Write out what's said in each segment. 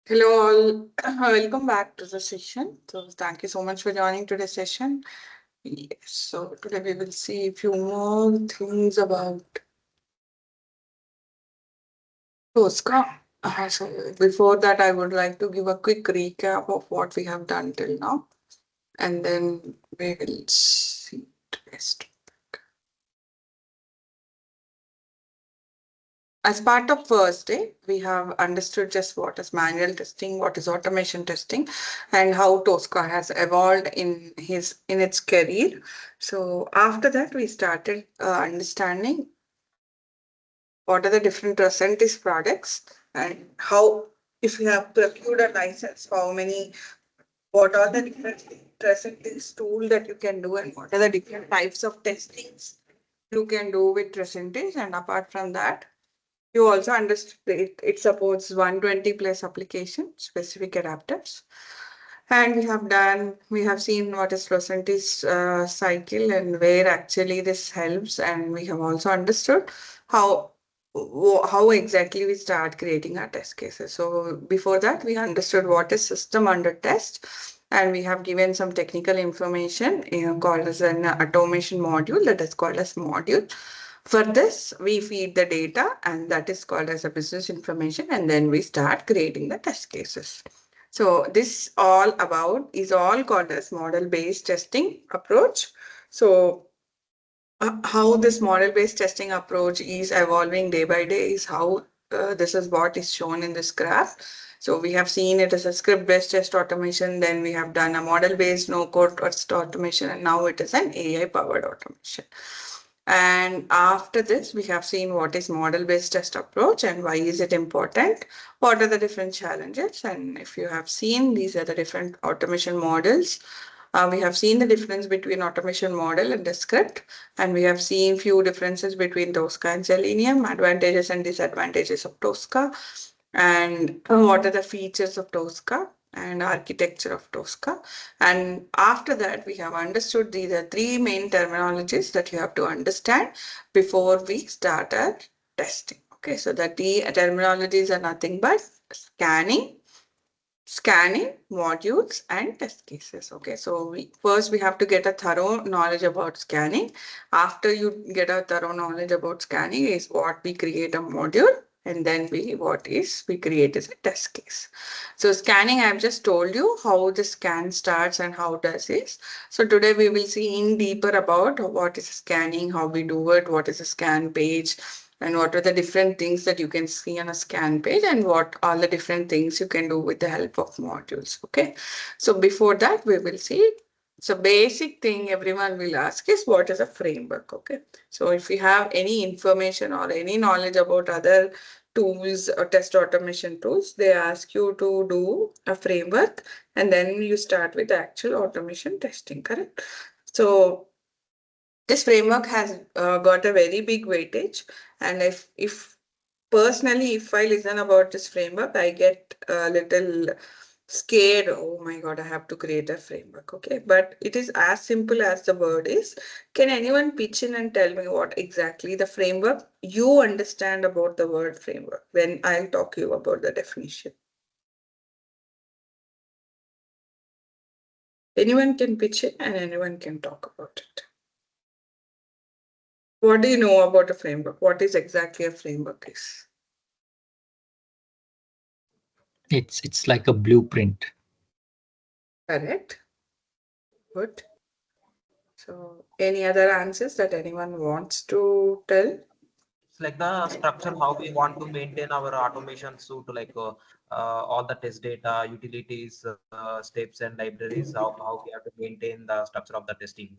Hello all, welcome back to the session. So thank you so much for joining today's session. Yes, so today we will see a few more things about Tosca. So before that, I would like to give a quick recap of what we have done till now, and then we will see today's topic. As part of first day, we have understood just what is manual testing, what is automation testing, and how Tosca has evolved in its career. So after that, we started understanding what are the different Tricentis products and how, if you have procured a license, what are the different Tricentis tool that you can do, and what are the different types of testings you can do with Tricentis. And apart from that, you also understood it supports 120 plus application specific adapters. And we have seen what is Tricentis cycle and where actually this helps. And we have also understood how how exactly we start creating our test cases. So before that, we understood what is system under test. And we have given some technical information called as an automation module, that is called as module. For this, we feed the data, and that is called as a business information, and then we start creating the test cases. So this is all called as model-based testing approach. So how this model-based testing approach is evolving day by day is how this is what is shown in this graph. So we have seen it as a script-based test automation, then we have done a model-based no-code test automation, and now it is an AI-powered automation. And after this, we have seen what is model-based test approach and why is it important, what are the different challenges. And if you have seen, these are the different automation models. We have seen the difference between automation model and the script, and we have seen few differences between Tosca and Selenium, advantages and disadvantages of Tosca, and what are the features of Tosca and architecture of Tosca. And after that, we have understood these are three main terminologies that you have to understand before we start our testing. Okay, so the terminologies are nothing but scanning, modules, and test cases. Okay, so first we have to get a thorough knowledge about scanning. After you get a thorough knowledge about scanning is what we create a module, and then we create is a test case. So scanning, I've just told you how the scan starts and how does this. So today we will see in deeper about what is scanning, how we do it, what is a scan page, and what are the different things that you can see on a scan page, and what are the different things you can do with the help of modules. Okay, so before that we will see. So basic thing everyone will ask is what is a framework. Okay, so if you have any information or any knowledge about other tools or test automation tools, they ask you to do a framework and then you start with actual automation testing, correct? So this framework has got a very big weightage, and if personally, if I listen about this framework, I get a little scared. Oh my God, I have to create a framework. Okay, but it is as simple as the word is. Can anyone pitch in and tell me what exactly the framework you understand about the word framework? Then I'll talk to you about the definition. Anyone can pitch in and anyone can talk about it. What do you know about a framework? What is exactly a framework is? It's like a blueprint. Correct. Good. So any other answers that anyone wants to tell? It's like the structure how we want to maintain our automation suite, like all the test data, utilities, steps, and libraries. How we have to maintain the structure of the testing.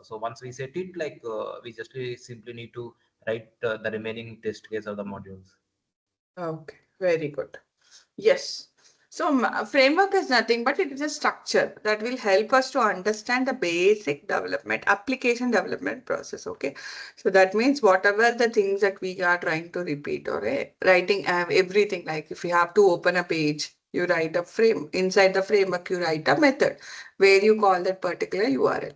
So once we set it, like we just simply need to write the remaining test case of the modules. Okay, very good. Yes. So framework is nothing but it is a structure that will help us to understand the basic development, application development process. Okay. So that means whatever the things that we are trying to repeat or writing everything, like if you have to open a page, you write a frame. Inside the framework, you write a method where you call that particular URL.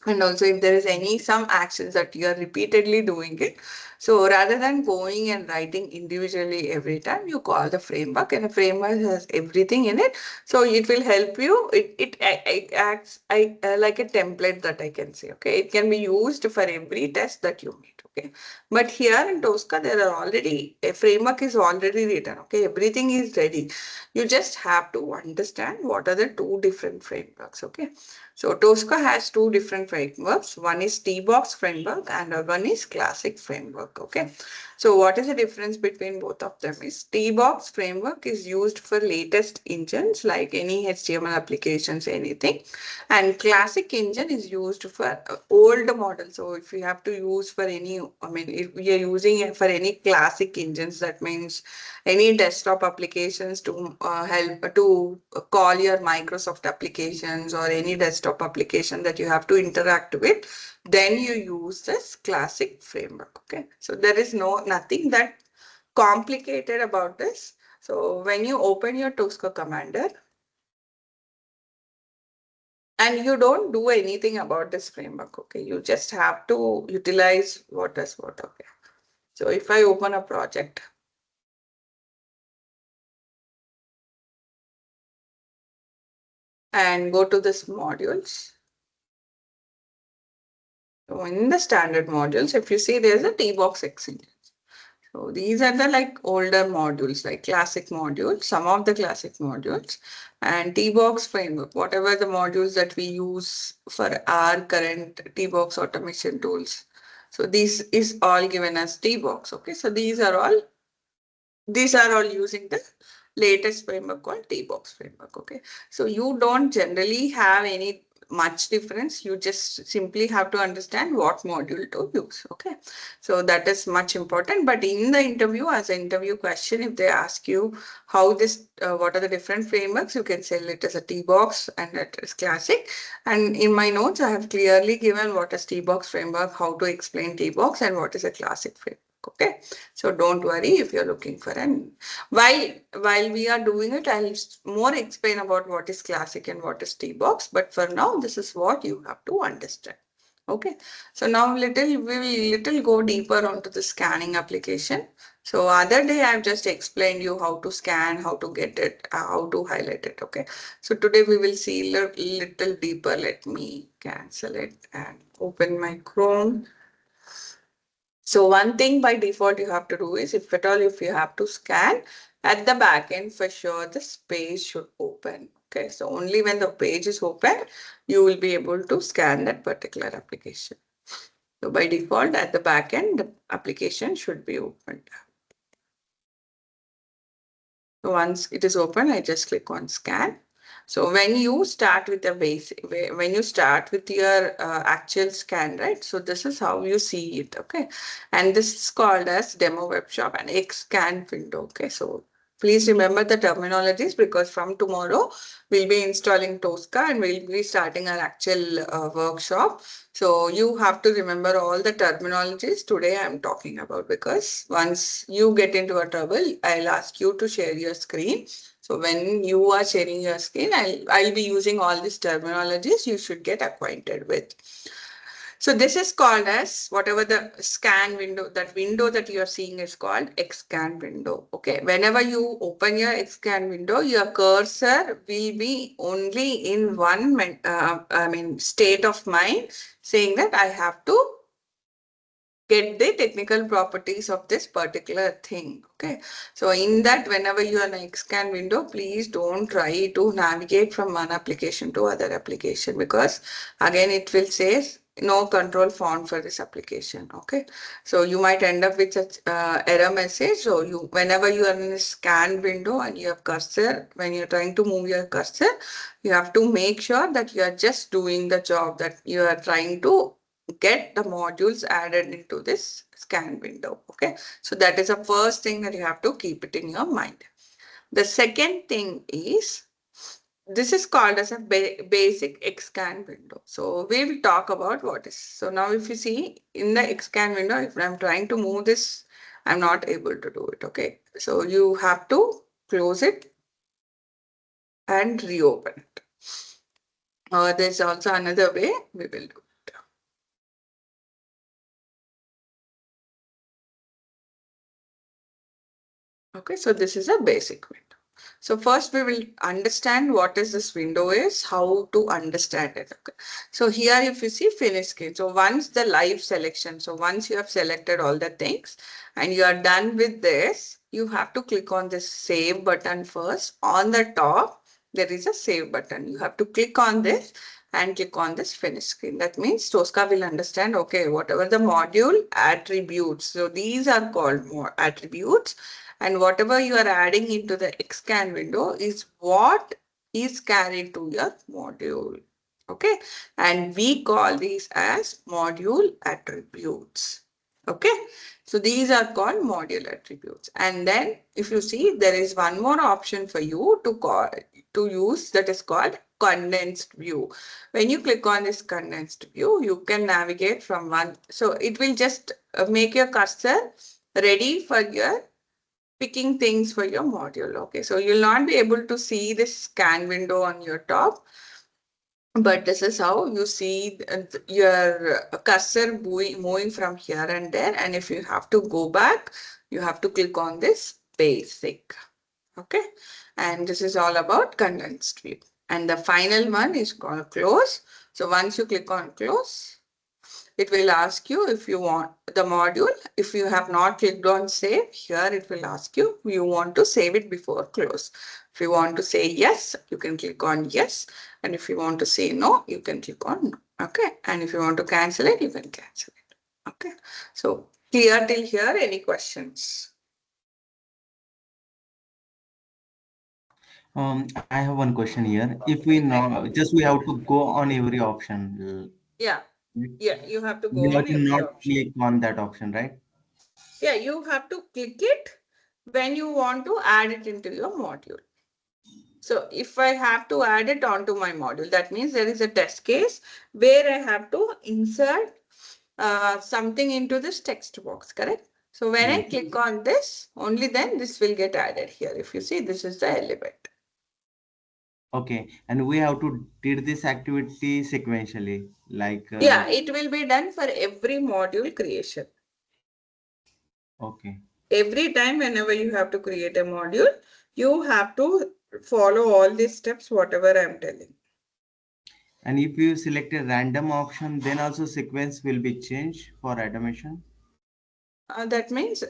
And also if there is some actions that you are repeatedly doing it, so rather than going and writing individually every time, you call the framework, and the framework has everything in it, so it will help you. It acts like a template that I can say. Okay, it can be used for every test that you meet. Okay, but here in Tosca there are already a framework is already written. Okay, everything is ready. You just have to understand what are the two different frameworks. Okay, so Tosca has two different frameworks. One is T-box framework and one is classic framework. Okay. So what is the difference between both of them is T-box framework is used for latest engines like any HTML applications, anything. And classic engine is used for old models. So if you have to use for any, I mean, if we are using it for any classic engines, that means any desktop applications to help to call your Microsoft applications or any desktop application that you have to interact with, then you use this classic framework. Okay, so there is nothing that complicated about this. So when you open your Tosca commander and you don't do anything about this framework, okay, you just have to utilize what is what. Okay, so if I open a project and go to this modules. So in the standard modules, if you see there's a T-box extension. So these are the like older modules, like classic modules, some of the classic modules, and T-box framework, whatever the modules that we use for our current T-box automation tools. So this is all given as T-box. Okay, so these are all using the latest framework called T-box framework. Okay, so you don't generally have any much difference. You just simply have to understand what module to use. Okay, so that is much important. But in the interview, as an interview question, if they ask you how this, what are the different frameworks, you can say it is a T-box and it is classic. And in my notes, I have clearly given what is T-box framework, how to explain T-box, and what is a classic framework. Okay, so don't worry if you're looking for an. While we are doing it, I'll more explain about what is classic and what is T-box. But for now, this is what you have to understand. Okay, so now we will go deeper onto the scanning application. So other day I've just explained you how to scan, how to get it, how to highlight it. Okay, so today we will see little deeper. Let me cancel it and open my Chrome. So one thing by default you have to do is if at all if you have to scan at the back end, for sure the page should open. Okay, so only when the page is open, you will be able to scan that particular application. So by default at the back end, the application should be opened. So once it is open, I just click on scan. So when you start with the basic, when you start with your actual scan, right? So this is how you see it, okay? And this is called as demo web shop and Xscan window, okay? So please remember the terminologies because from tomorrow we'll be installing Tosca and we'll be starting our actual workshop. So you have to remember all the terminologies today I'm talking about because once you get into a trouble, I'll ask you to share your screen. So when you are sharing your screen, I'll be using all these terminologies you should get acquainted with. So this is called as whatever the scan window, that window that you are seeing is called Xscan window. Okay, whenever you open your Xscan window, your cursor will be only in one state of mind saying that I have to get the technical properties of this particular thing. Okay, so in that, whenever you are in an Xscan window, please don't try to navigate from one application to other application because again it will say no control found for this application. Okay, so you might end up with such error message. So you, whenever you are in a scan window and you have cursor, when you're trying to move your cursor, you have to make sure that you are just doing the job that you are trying to get the modules added into this scan window. Okay, so that is the first thing that you have to keep it in your mind. The second thing is this is called as a basic Xscan window. So we will talk about what is. So now if you see in the Xscan window, if I'm trying to move this, I'm not able to do it. Okay, so you have to close it and reopen it. There's also another way we will do. Okay, so this is a basic window. So first we will understand what is this window is, how to understand it. Okay. So here if you see finish screen. So once the live selection, so once you have selected all the things and you are done with this, you have to click on this save button first. On the top, there is a save button. You have to click on this and click on this finish screen. That means Tosca will understand, okay, whatever the module attributes. So these are called more attributes, and whatever you are adding into the Xcan window is what is carried to your module. Okay, and we call these as module attributes. Okay, so these are called module attributes. And then if you see, there is one more option for you to use, that is called condensed view. When you click on this condensed view, you can navigate from one. So it will just make your cursor ready for your picking things for your module. Okay, so you'll not be able to see this scan window on your top, but this is how you see your cursor moving from here and there. And if you have to go back, you have to click on this basic. Okay, and this is all about condensed view. And the final one is called close. So once you click on close, it will ask you if you want the module. If you have not clicked on save, here it will ask you, you want to save it before close. If you want to say yes, you can click on yes. And if you want to say no, you can click on no. Okay. And if you want to cancel it, you can cancel it. Okay. So clear till here, any questions? I have one question here. If we know, just we have to go on every option. Yeah. Yeah, you have to We go have on to every not option. click on that option, right? Yeah, you have to click it when you want to add it into your module. So if I have to add it onto my module, that means there is a test case where I have to insert something into this text box, correct? So when I Yes. click on this, only then this will get added here. If you see, this is the element. Okay. And we have to did this activity sequentially, like, Yeah, it will be done for every module creation. okay. Every time whenever you have to create a module, you have to follow all these steps, whatever I'm telling. And if you select a random option, then also sequence will be changed for automation. That means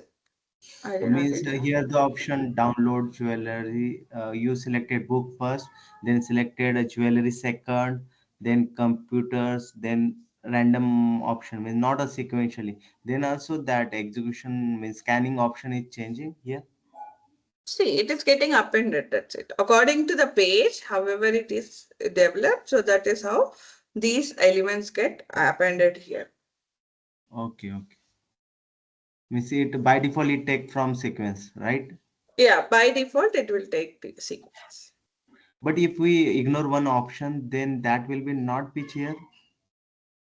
I did not Means get it. here the option download jewelry. You selected book first, then selected a jewelry second, then computers, then random option means not a sequentially. Then also that execution means scanning option is changing here. See, it is getting appended, that's it. According to the page, however it is developed, so that is how these elements get appended here. Okay, okay. Means it by default it take from sequence, right? Yeah, by default, it will take the sequence. But if we ignore one option, then that will be not be here.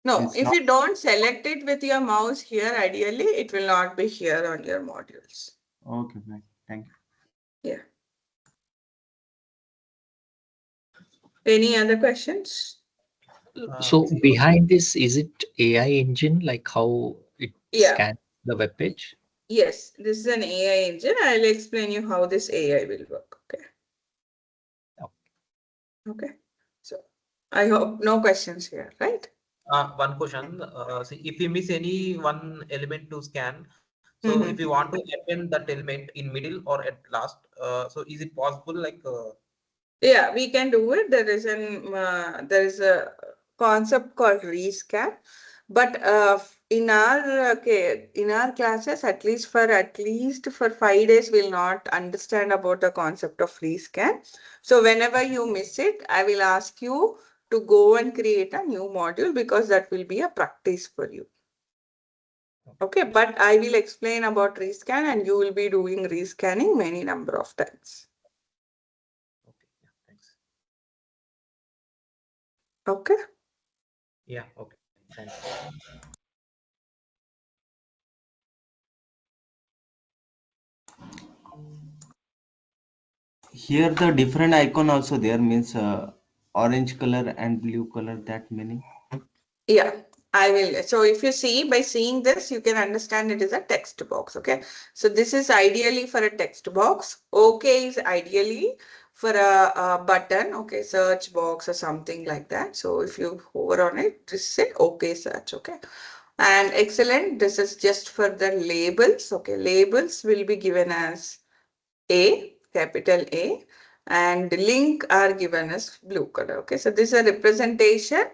No, Means if not. you don't select it with your mouse here, ideally, it will not be here on your modules. Okay, fine. Thank you. Yeah. Any other questions? So See, behind this, is it AI engine, like how it Yeah. scans the web page? Yes, this is an AI engine. I'll explain you how this AI will work. Okay. Okay. So I hope no questions here, right? one question. See, if we miss any one element to scan, so if we want to Mm-hmm. append that element in middle or at last, so is it possible? Like, Yeah, we can do it. There is a concept called rescan, but in our classes, at least for 5 days, we'll not understand about the concept of rescan. So whenever you miss it, I will ask you to go and create a new module because that will be a practice for you. Okay, but I will explain about rescan and you will be doing rescanning many number of times. okay, yeah, thanks. Okay. Yeah, okay, thanks. Here the different icon also there means orange color and blue color, that many. Yeah. I will. So if you see, by seeing this, you can understand it is a text box. Okay. So this is ideally for a text box. OK is ideally for a button. Okay. Search box or something like that. So if you hover on it, just say OK search. Okay. And excellent. This is just for the labels. Okay. Labels will be given as A, capital A, and link are given as blue color. Okay. So this is a representation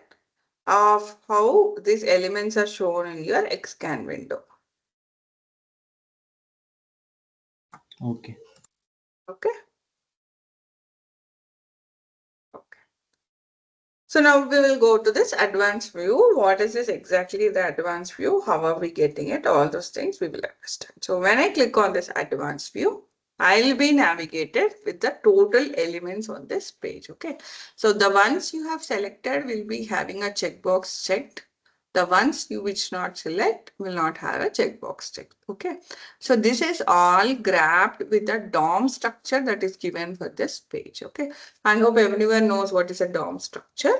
of how these elements are shown in your Xcan window. Okay. Okay. Okay. So now we will go to this advanced view. What is this exactly the advanced view? How are we getting it? All those things we will understand. So when I click on this advanced view, I'll be navigated with the total elements on this page. Okay. So the ones you have selected will be having a checkbox checked. The ones you which not select will not have a checkbox checked. Okay. So this is all grabbed with the DOM structure that is given for this page. Okay. I hope everyone knows what is a DOM structure.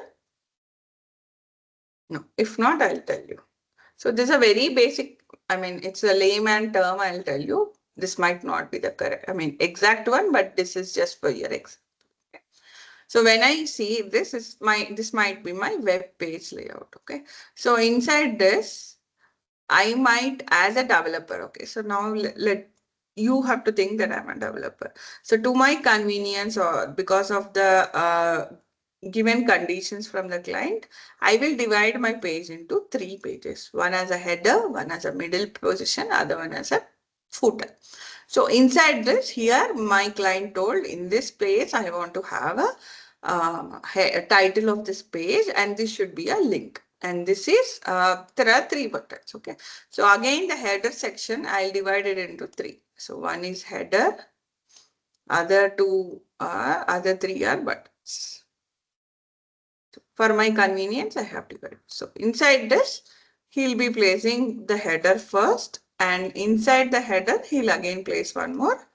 No, if not, I'll tell you. So this is a very basic, I mean, it's a layman term, I'll tell you. This might not be the correct, I mean, exact one, but this is just for your example. Okay. So when I see this might be my web page layout. Okay. So inside this, I might, as a developer, okay, so now let you have to think that I'm a developer. So to my convenience or because of the given conditions from the client, I will divide my page into 3 pages. One as a header, one as a middle position, other one as a footer. So inside this here, my client told in this page, I want to have a title of this page and this should be a link. And this is, there are 3 buttons. Okay. So again, the header section, I'll divide it into 3. So one is header, other 3 are buttons. For my convenience, I have divided. So inside this, he'll be placing the header first, and inside the header, he'll again place one more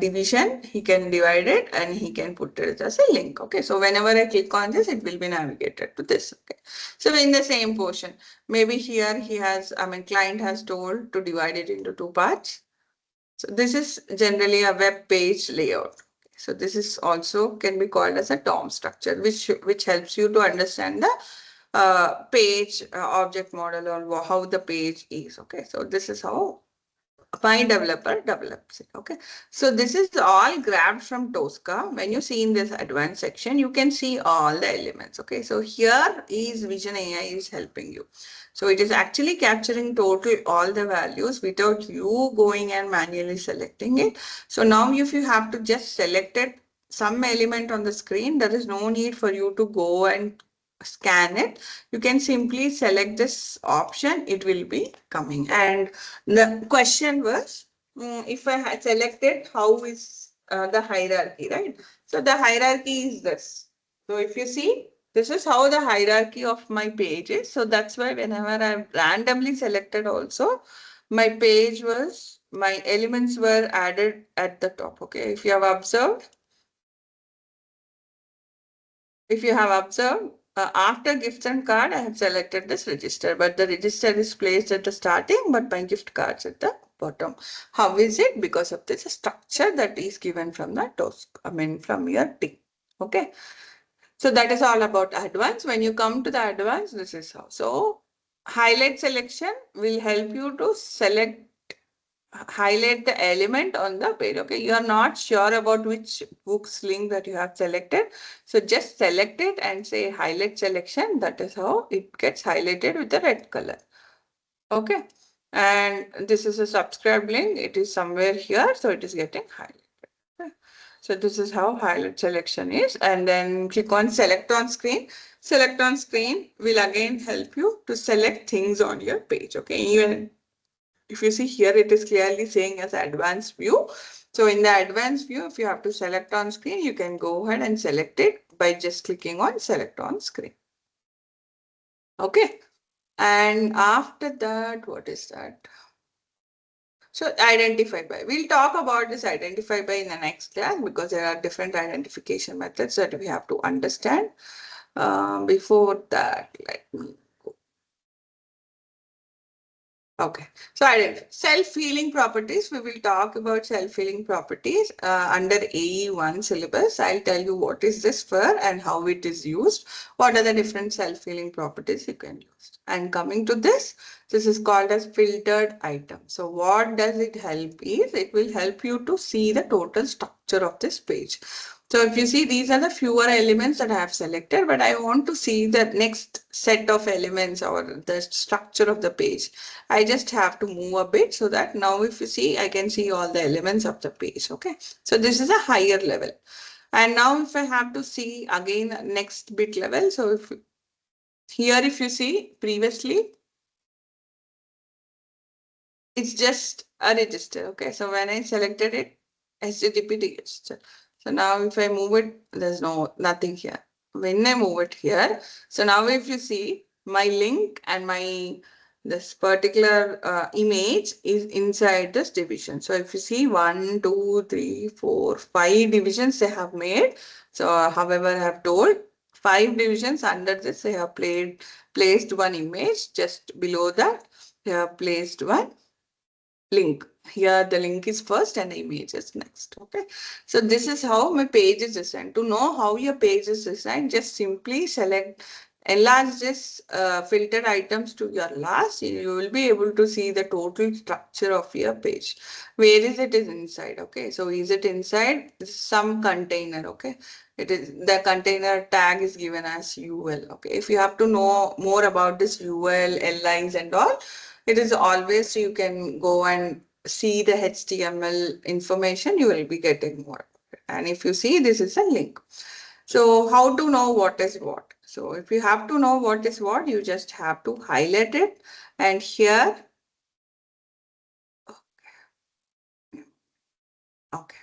division. He can divide it and he can put it as a link. Okay. So whenever I click on this, it will be navigated to this. Okay. So in the same portion, maybe here he has, I mean, client has told to divide it into 2 parts. So this is generally a web page layout. So this is also can be called as a DOM structure, which helps you to understand the page object model or how the page is. Okay, so this is how my developer develops it. Okay, so this is all grabbed from Tosca. When you see in this advanced section, you can see all the elements. Okay, so here is Vision AI is helping you. So it is actually capturing total all the values without you going and manually selecting it. So now if you have to just select it, some element on the screen, there is no need for you to go and scan it. You can simply select this option, it will be coming. And the question was, if I had selected, how is the hierarchy, right? So the hierarchy is this. So if you see, this is how the hierarchy of my page is. So that's why whenever I randomly selected also, my page was, my elements were added at the top. Okay, if you have observed, after gifts and card, I have selected this register, but the register is placed at the starting, but my gift cards at the bottom. How is it? Because of this structure that is given from the task, I mean, from your team. Okay. So that is all about advanced. When you come to the advanced, this is how. So highlight selection will help you to highlight the element on the page. Okay, you are not sure about which books link that you have selected. So just select it and say highlight selection. That is how it gets highlighted with the red color. Okay, and this is a subscribe link. It is somewhere here. So it is getting highlighted. Okay. So this is how highlight selection is. And then click on select on screen. Select on screen will again help you to select things on your page. Okay, even if you see here, it is clearly saying as advanced view. So in the advanced view, if you have to select on screen, you can go ahead and select it by just clicking on select on screen. Okay. And after that, what is that? So identify by. We'll talk about this identify by in the next class because there are different identification methods that we have to understand. Before that, let me go. Okay, so I did self-healing properties. We will talk about self-healing properties under AE1 syllabus. I'll tell you what is this for and how it is used. What are the different self-healing properties you can use? And coming to this is called as filtered item. So what does it help is it will help you to see the total structure of this page. So if you see, these are the fewer elements that I have selected, but I want to see the next set of elements or the structure of the page. I just have to move a bit so that now if you see, I can see all the elements of the page. Okay. So this is a higher level. And now if I have to see again next bit level. So if here, if you see previously, it's just a register. Okay. So when I selected it, HTTP register. So now if I move it, there's nothing here. When I move it here, so now if you see my link and this particular image is inside this division. So if you see 1, 2, 3, 4, 5 divisions they have made. So however, I have told 5 divisions under this, they have placed one image. Just below that, they have placed one link. Here the link is first and the image is next. Okay. So this is how my page is designed. To know how your page is designed, just simply enlarge this filtered items to your last. You will be able to see the total structure of your page. Where is it is inside? Okay. So is it inside some container? Okay. It is the container tag is given as UL. Okay. If you have to know more about this UL, LIs and all, it is always you can go and see the HTML information, you will be getting more. And if you see, this is a link. So how to know what is what? So if you have to know what is what, you just have to highlight it. And here, okay.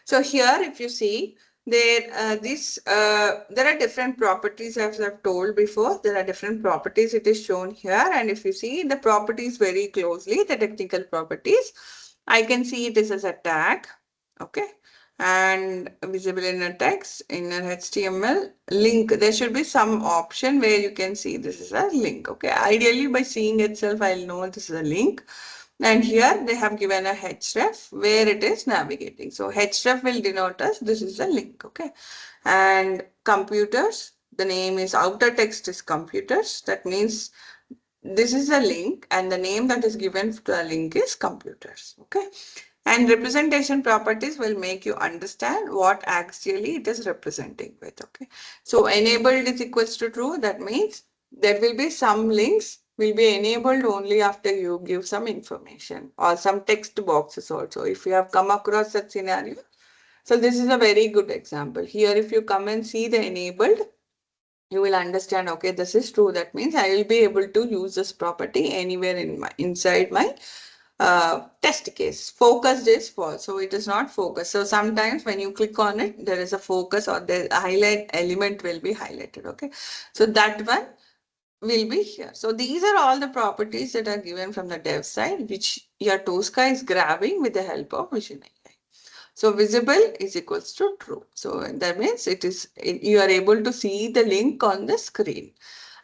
So here, if you see, there are different properties as I've told before. There are different properties. It is shown here, and if you see the properties very closely, the technical properties, I can see it is as a tag, okay, and visible in a text in an HTML link. There should be some option where you can see this is a link, okay. Ideally, by seeing itself, I'll know this is a link. And here they have given a href where it is navigating. So href will denote us this is a link. Okay. And computers, the name is outer text is computers. That means this is a link and the name that is given to the link is computers. Okay. And representation properties will make you understand what actually it is representing with. Okay. So enabled is equals to true. That means there will be some links will be enabled only after you give some information or some text boxes also. If you have come across that scenario. So this is a very good example. Here, if you come and see the enabled, you will understand, okay, this is true. That means I will be able to use this property anywhere inside my test case. Focused is false, so it is not focused. So sometimes when you click on it, there is a focus or the highlight element will be highlighted. Okay, so that one will be here. So these are all the properties that are given from the dev side, which your Tosca is grabbing with the help of Vision AI. So visible is equals to true. So that means you are able to see the link on the screen.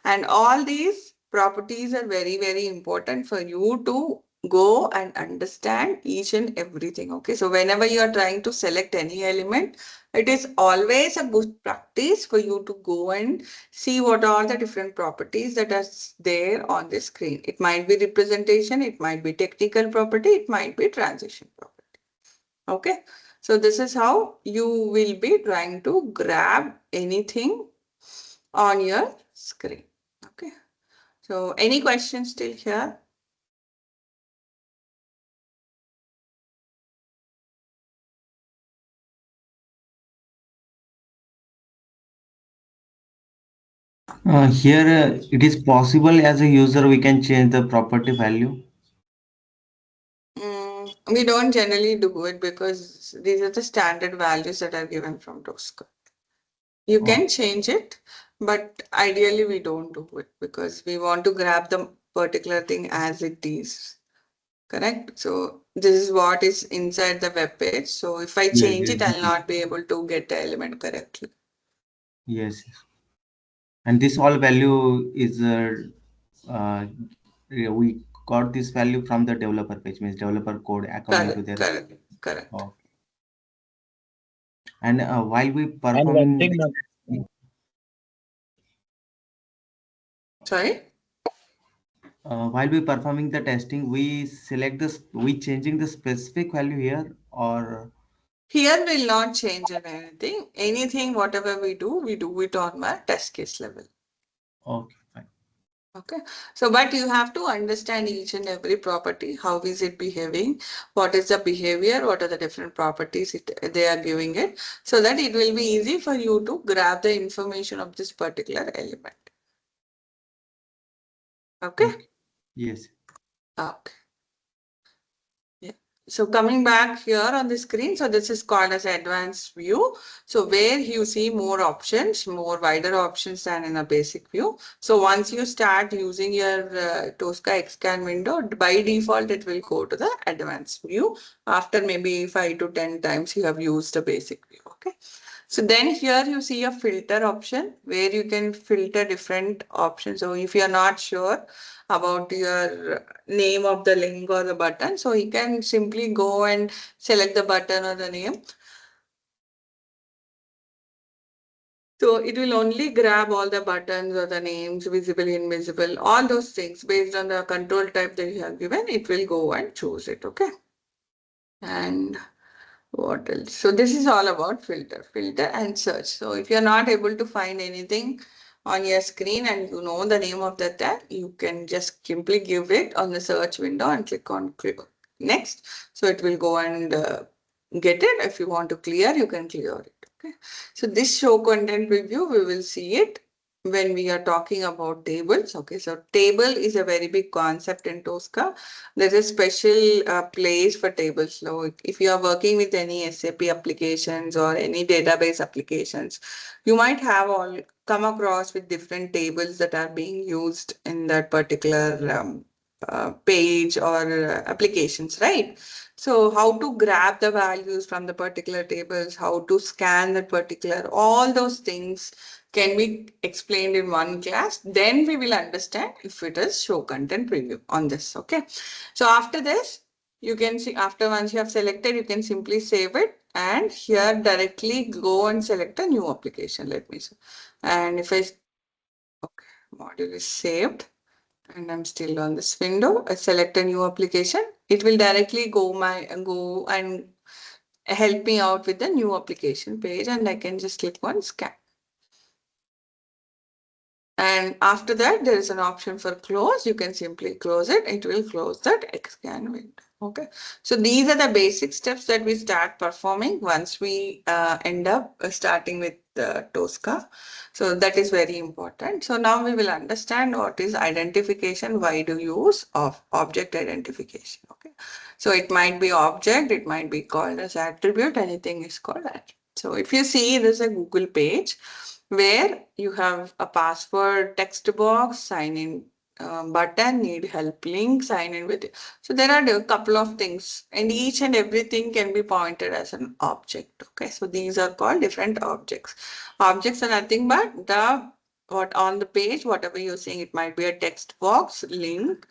And all these properties are very, very important for you to go and understand each and everything. Okay. So whenever you are trying to select any element, it is always a good practice for you to go and see what are the different properties that are there on the screen. It might be representation, it might be technical property, it might be transition property. Okay. So this is how you will be trying to grab anything on your screen. Okay. So any questions still here? Here, it is possible as a user we can change the property value. We don't generally do it because these are the standard values that are given from Tosca. You Oh, can change it, but ideally we don't do it because we want to grab the particular thing as it is. Correct? So this is what is inside the web page. So if I yes, change yes, it, I'll not be able to get the element correctly. yes. And this all value is uh, we got this value from the developer page, means developer code according to Correct, their. correct, correct. Oh. And while we And one performing thing, Sorry? while we performing the testing, we select this, we changing the specific value here, or Here will not change in anything. Anything, whatever we do it on my test case level. okay, fine. Okay. So, but you have to understand each and every property. How is it behaving? What is the behavior? What are the different properties they are giving it? So that it will be easy for you to grab the information of this particular element. Okay. Okay. Yes. Okay. Yeah. So coming back here on the screen, so this is called as advanced view. So where you see more options, more wider options than in a basic view. So once you start using your Tosca Xcan window, by default, it will go to the advanced view after maybe 5 to 10 times you have used the basic view. Okay. So then here you see a filter option where you can filter different options. So if you're not sure about your name of the link or the button, so you can simply go and select the button or the name. So it will only grab all the buttons or the names, visible, invisible, all those things based on the control type that you have given. It will go and choose it. Okay. And what else? So this is all about filter and search. So if you're not able to find anything on your screen and you know the name of the tag, you can just simply give it on the search window and click on next. So it will go and get it. If you want to clear, you can clear it. Okay. So this show content preview, we will see it when we are talking about tables. Okay. So table is a very big concept in Tosca. There's a special place for tables. So if you are working with any SAP applications or any database applications, you might have all come across with different tables that are being used in that particular page or applications, right? So how to grab the values from the particular tables, how to scan that particular, all those things can be explained in one class. Then we will understand if it is show content preview on this. Okay. So after this, you can see after once you have selected, you can simply save it and here directly go and select a new application. Let me see. And if I, okay, module is saved and I'm still on this window, I select a new application. It will directly go and help me out with the new application page and I can just click on scan. And after that, there is an option for close. You can simply close it. It will close that Xcan window. Okay. So these are the basic steps that we start performing once we end up starting with Tosca. So that is very important. So now we will understand what is identification, why do you use of object identification. Okay. So it might be object, it might be called as attribute, anything is called attribute. So if you see, there's a Google page where you have a password text box, sign in button, need help link, sign in with it. So there are a couple of things and each and everything can be pointed as an object. Okay, so these are called different objects. Objects are nothing but the what on the page, whatever you're saying, it might be a text box, link,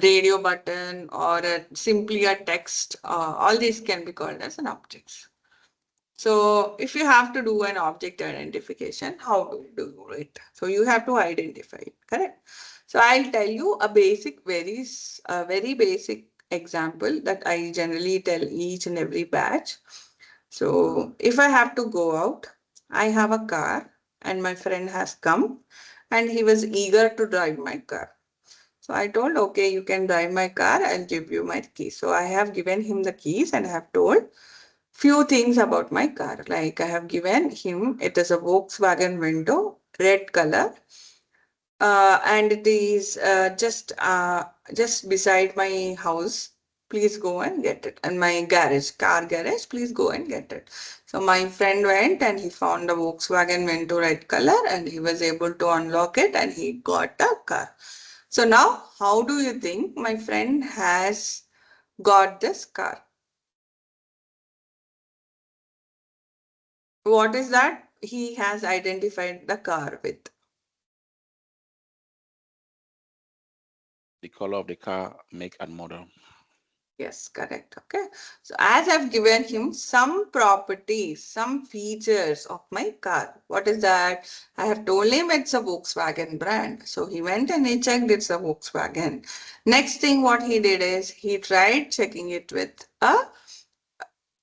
radio button, or simply a text. All these can be called as an objects. So if you have to do an object identification, how do you do it? So you have to identify it, correct? So I'll tell you a basic, very basic example that I generally tell each and every batch. So if I have to go out, I have a car and my friend has come and he was eager to drive my car. So I told, okay, you can drive my car, I'll give you my keys. So I have given him the keys and I have told few things about my car. Like I have given him, it is a Volkswagen window, red color, and it is just beside my house. Please go and get it. And my garage, car garage, please go and get it. So my friend went and he found a Volkswagen window red color and he was able to unlock it and he got a car. So now, how do you think my friend has got this car? What is that he has identified the car with? the color of the car, make and model. Yes, correct. Okay. So as I've given him some properties, some features of my car. What is that? I have told him it's a Volkswagen brand. So he went and he checked it's a Volkswagen. Next thing what he did is he tried checking it with a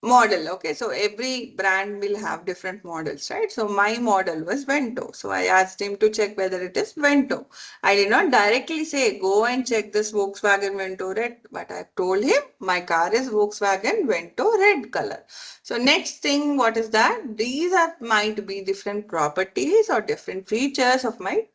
model. Okay, so every brand will have different models, right? So my model was Vento. So I asked him to check whether it is Vento. I did not directly say go and check this Volkswagen Vento red, but I told him my car is Volkswagen Vento red color. So next thing, what is that? These are might be different properties or different features of my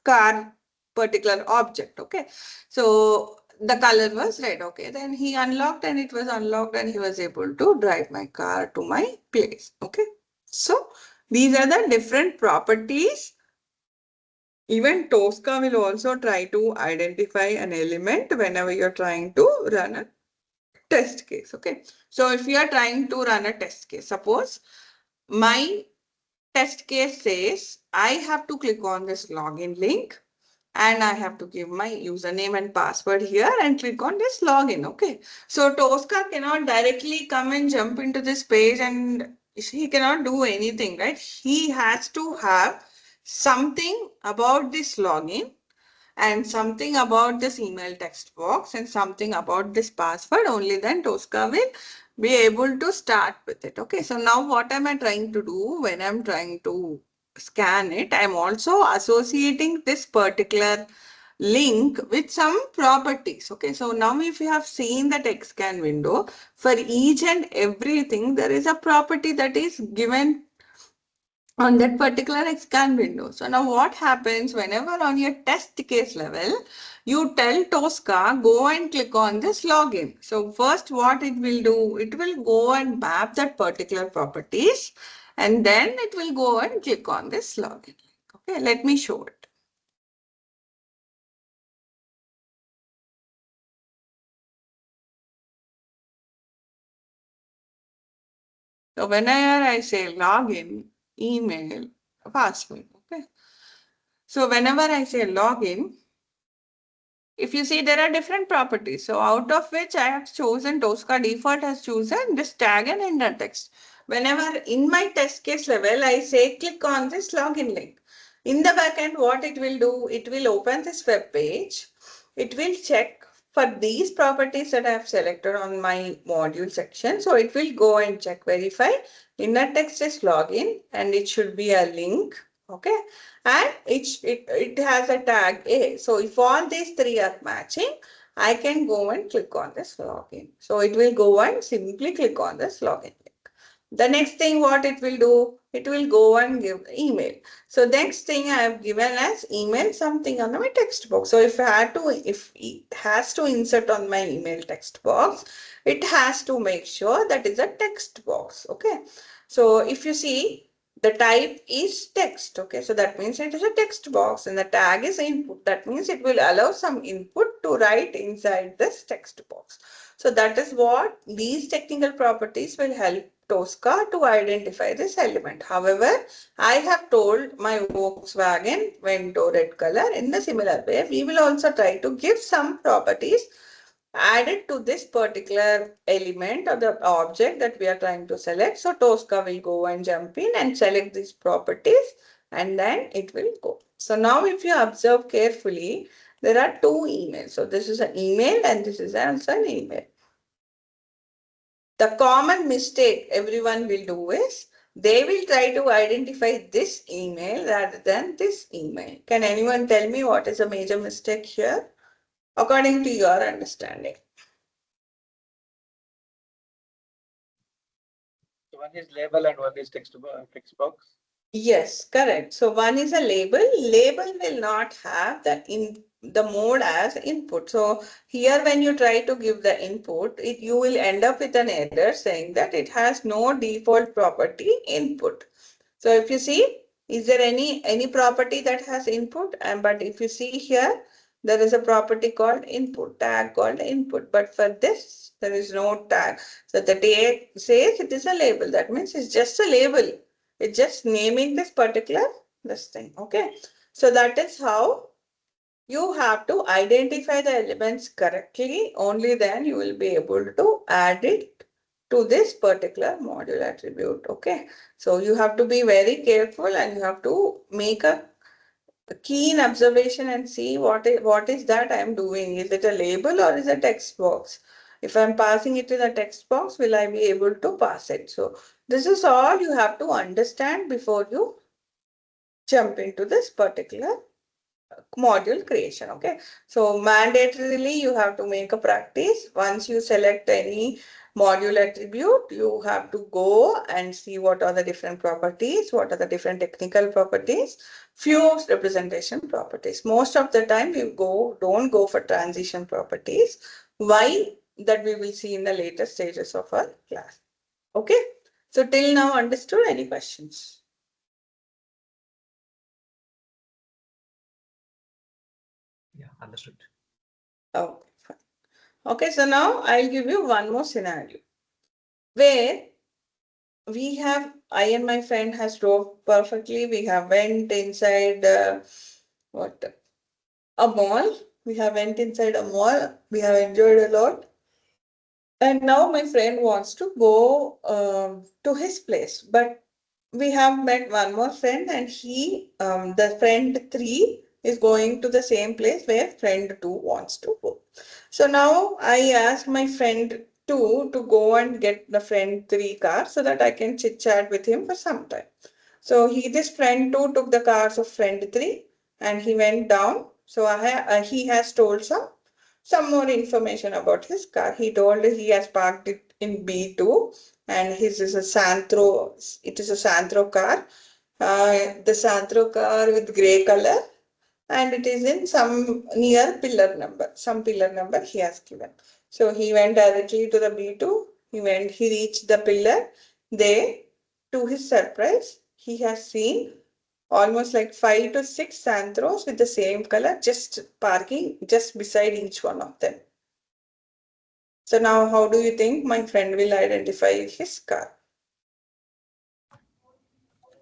car particular object. Okay, so the color was red. Okay, then he unlocked and it was unlocked and he was able to drive my car to my place. Okay, so these are the different properties. Even Tosca will also try to identify an element whenever you're trying to run a test case. Okay, so if you are trying to run a test case, suppose my test case says I have to click on this login link and I have to give my username and password here and click on this login. Okay. So Tosca cannot directly come and jump into this page and he cannot do anything, right? He has to have something about this login and something about this email text box and something about this password. Only then Tosca will be able to start with it. Okay. So now what am I trying to do when I'm trying to scan it? I'm also associating this particular link with some properties. Okay, so now if you have seen the text scan window, for each and everything, there is a property that is given on that particular scan window. So now what happens whenever on your test case level, you tell Tosca, go and click on this login. So first what it will do, it will go and map that particular properties and then it will go and click on this login. Okay, let me show it. So whenever I say login, email, password, okay. So whenever I say login, if you see there are different properties. So out of which I have chosen Tosca default has chosen this tag and enter text. Whenever in my test case level, I say click on this login link. In the backend, what it will do, it will open this web page. It will check for these properties that I have selected on my module section. So it will go and check, verify. Inner text is login and it should be a link. Okay, and it has a tag A. So if all these three are matching, I can go and click on this login. So it will go and simply click on this login link. The next thing what it will do, it will go and give email. So next thing I have given as email something on my text box. So if it has to insert on my email text box, it has to make sure that is a text box. Okay. So if you see, the type is text. Okay, so that means it is a text box and the tag is input. That means it will allow some input to write inside this text box. So that is what these technical properties will help Tosca to identify this element. However, I have told my Volkswagen Vento red color in the similar way. We will also try to give some properties added to this particular element or the object that we are trying to select. So Tosca will go and jump in and select these properties and then it will go. So now if you observe carefully, there are two emails. So this is an email and this is also an email. The common mistake everyone will do is they will try to identify this email rather than this email. Can anyone tell me what is a major mistake here according to your understanding? One is label and one is text box. Yes, correct. So one is a label. Label will not have the mode as input. So here when you try to give the input, you will end up with an error saying that it has no default property input. So if you see, is there any property that has input? But if you see here, there is a property called input, tag called input. But for this, there is no tag. So the tag says it is a label. That means it's just a label. It's just naming this particular this thing. Okay. So that is how you have to identify the elements correctly. Only then you will be able to add it to this particular module attribute. Okay. So you have to be very careful and you have to make a keen observation and see what is that I am doing. Is it a label or is it a text box? If I'm passing it to the text box, will I be able to pass it? So this is all you have to understand before you jump into this particular module creation. Okay, so mandatorily you have to make a practice. Once you select any module attribute, you have to go and see what are the different properties, what are the different technical properties, few representation properties. Most of the time you don't go for transition properties. Why? That we will see in the later stages of our class. Okay, so till now understood? Any questions? Yeah, understood. Okay, fine. Okay, so now I'll give you one more scenario where we have, I and my friend has drove perfectly. We have went inside what a mall. We have went inside a mall. We have enjoyed a lot. And now my friend wants to go to his place, but we have met one more friend, and the friend 3 is going to the same place where friend 2 wants to go. So now I asked my friend 2 to go and get the friend 3 car so that I can chit chat with him for some time. So this friend 2 took the cars of friend 3 and he went down. So he has told some more information about his car. He told he has parked it in B2 and his is a Santro. It is a Santro car. The Santro car with grey color, and it is in some near pillar number. Some pillar number he has given. So he went directly to the B2. He reached the pillar. There, to his surprise, he has seen almost like 5 to 6 Santros with the same color just parking just beside each one of them. So now how do you think my friend will identify his car?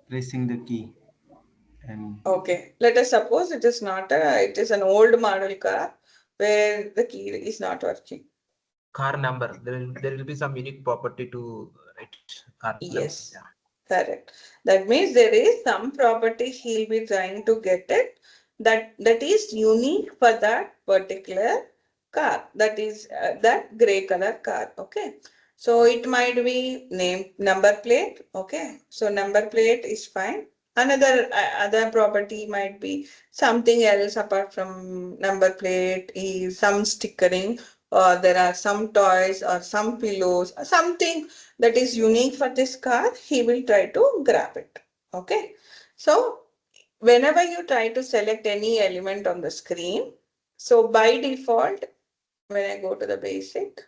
Pressing the key and Okay, let us suppose it is it is an old model car where the key is not working. Car number. There will be some unique property to write car number. Yes, Yeah. correct. That means there is some property he'll be trying to get it that is unique for that particular car. That is that gray color car. Okay. So it might be name number plate. Okay. So number plate is fine. Another other property might be something else apart from number plate is some stickering, or there are some toys or some pillows or something that is unique for this car. He will try to grab it. Okay. So whenever you try to select any element on the screen, so by default, when I go to the basic,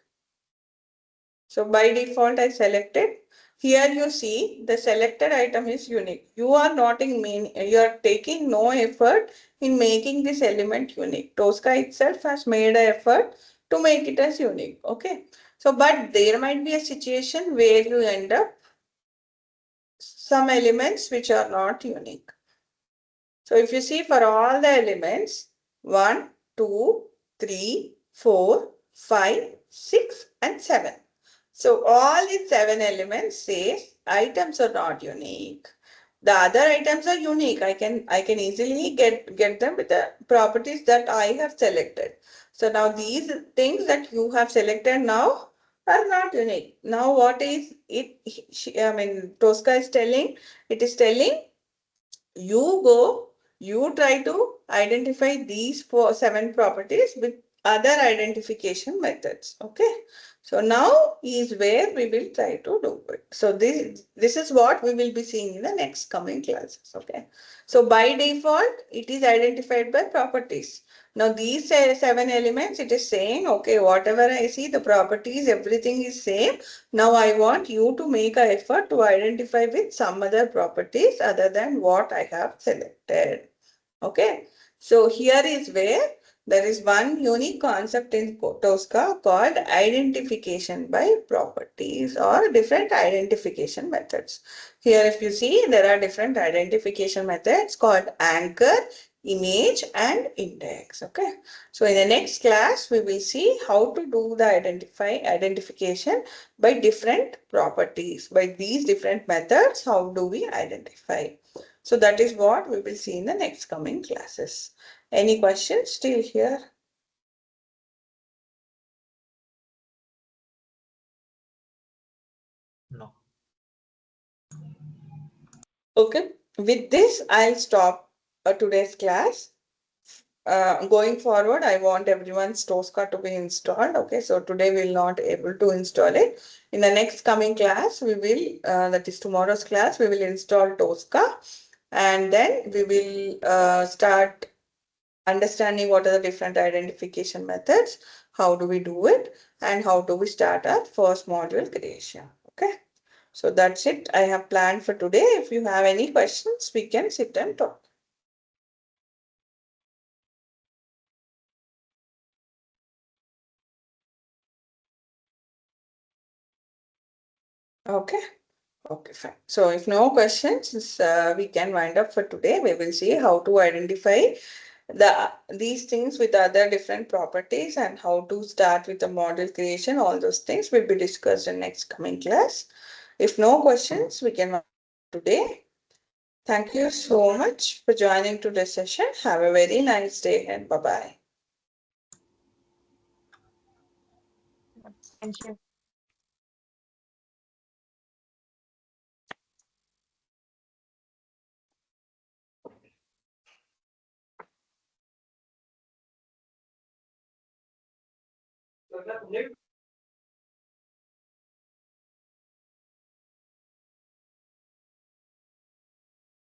so by default I selected. Here you see the selected item is unique. You are you are taking no effort in making this element unique. Tosca itself has made an effort to make it as unique. Okay. So, but there might be a situation where you end up some elements which are not unique. So if you see for all the elements, 1, 2, 3, 4, 5, 6 and 7. So all these 7 elements say items are not unique. The other items are unique. I can easily get them with the properties that I have selected. So now these things that you have selected now are not unique. Now what is it? Tosca is telling, it is telling you try to identify these 7 properties with other identification methods. Okay. So now is where we will try to do it. So this is what we will be seeing in the next coming classes. Okay. So by default, it is identified by properties. Now these 7 elements, it is saying, okay, whatever I see, the properties, everything is same. Now I want you to make an effort to identify with some other properties other than what I have selected. Okay. So here is where there is one unique concept in Tosca called identification by properties or different identification methods. Here if you see, there are different identification methods called anchor, image and index. Okay. So in the next class, we will see how to do the identification by different properties. By these different methods, how do we identify? So that is what we will see in the next coming classes. Any questions still here? No. Okay. With this, I'll stop today's class. Going forward, I want everyone's Tosca to be installed. Okay, so today we'll not able to install it. In the next coming class, we will, that is tomorrow's class, we will install Tosca, and then we will start understanding what are the different identification methods, how do we do it, and how do we start our first module creation. Okay, so that's it I have planned for today. If you have any questions, we can sit and talk. Okay. Okay, fine. So if no questions, we can wind up for today. We will see how to identify these things with other different properties and how to start with the model creation. All those things will be discussed in next coming class. If no questions, we can wind up today. Thank you so much for joining today's session. Have a very nice day and bye-bye. Thank you.